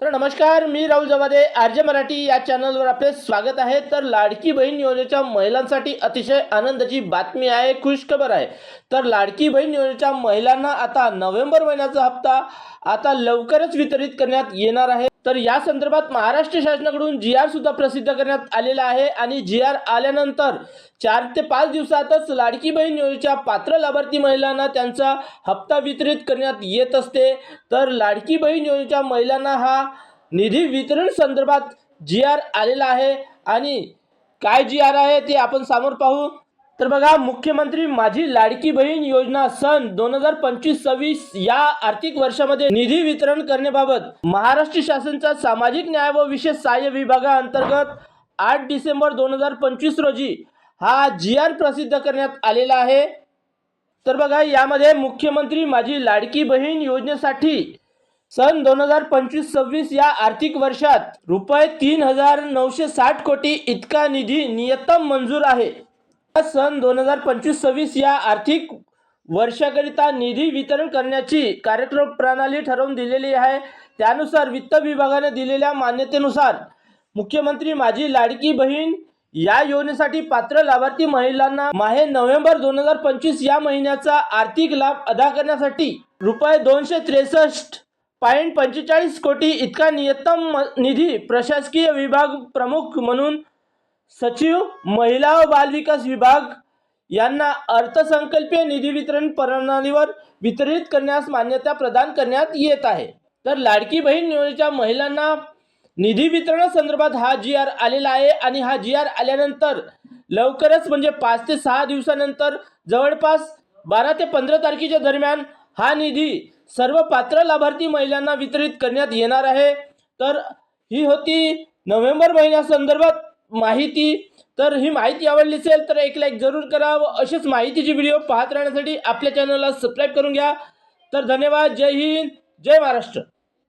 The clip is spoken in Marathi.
तर नमस्कार, मी राहुल जवादे आरजे मराठी या चॅनलवर आपले स्वागत आहे। तर लाडकी बहीण योजनेच्या महिलांसाठी अतिशय आनंदाची बातमी आहे, खुश खबर आहे। तर लाडकी बहीण योजनेच्या महिलांना आता नोव्हेंबर महिन्याचा हप्ता आता लवकरच वितरित करण्यात येणार आहे। तर या संदर्भात महाराष्ट्र शासनाकडून जी-आर सुद्धा प्रसिद्ध करण्यात आलेला आहे आणि जी-आर आल्यानंतर 4 ते 5 दिवसातच लाडकी बहीण योजनेच्या पात्र लाभार्थी महिलांना त्यांचा हप्ता वितरित करण्यात येत असते। तर लाडकी बहीण योजनेच्या महिलांना हा निधी वितरण संदर्भात जी-आर आलेला आहे आणि काय जी-आर आहे ते आपण समोर पाहू। तर बघा, मुख्यमंत्री माझी लाडकी बहीण योजना सन 2025-26 या आर्थिक वर्षामध्ये निधी वितरण करण्याबाबत महाराष्ट्र शासनाच्या सामाजिक न्याय व विशेष सहाय्य विभागाअंतर्गत 8 डिसेंबर 2025 रोजी हा जी-आर प्रसिद्ध करण्यात आलेला आहे। तर बघा, यामध्ये मुख्यमंत्री माझी लाडकी बहीण योजनेसाठी सन 2025-26 या आर्थिक वर्षात रुपये 3,960 कोटी इतका निधी नियतम मंजूर आहे। सन 2025-26 या आर्थिक वर्षाकरिता निधी वितरण करण्याची कार्यक्रम प्रणाली ठरवून दिलेली आहे। त्यानुसार वित्त विभागाने दिलेल्या मान्यतेनुसार मुख्यमंत्री माझी लाडकी बहीण या योजनेसाठी पात्र लाभार्थी महिलांना माहे नोव्हेंबर 2025 या महिन्याचा आर्थिक लाभ अदा करण्यासाठी रुपये 263.45 कोटी इतका नियतम निधी प्रशासकीय विभाग प्रमुख म्हणून सचिव महिला व बाल विकास विभाग यांना अर्थसंकल्पीय निधी वितरण प्रणालीवर वितरित करण्यास मान्यता प्रदान करण्यात येत आहे। तर लाडकी बहीण योजनेच्या महिलांना निधी वितरणासंदर्भात हा जी-आर आलेला आहे आणि हा जी-आर आल्यानंतर लवकरच म्हणजे 5 ते 6 दिवसानंतर जवळपास 12 ते 15 तारखेच्या दरम्यान हा निधी सर्व पात्र लाभार्थी महिलांना वितरित करण्यात येणार आहे। तर ही होती नोव्हेंबर महिन्यासंदर्भात माहिती। तर ही माहिती आवडली असेल तर एक लाईक जरूर करा व अशीच माहितीची व्हिडिओ पाहत राहण्यासाठी आपल्या चॅनलला सबस्क्राईब करून घ्या। तर धन्यवाद, जय हिंद, जय महाराष्ट्र।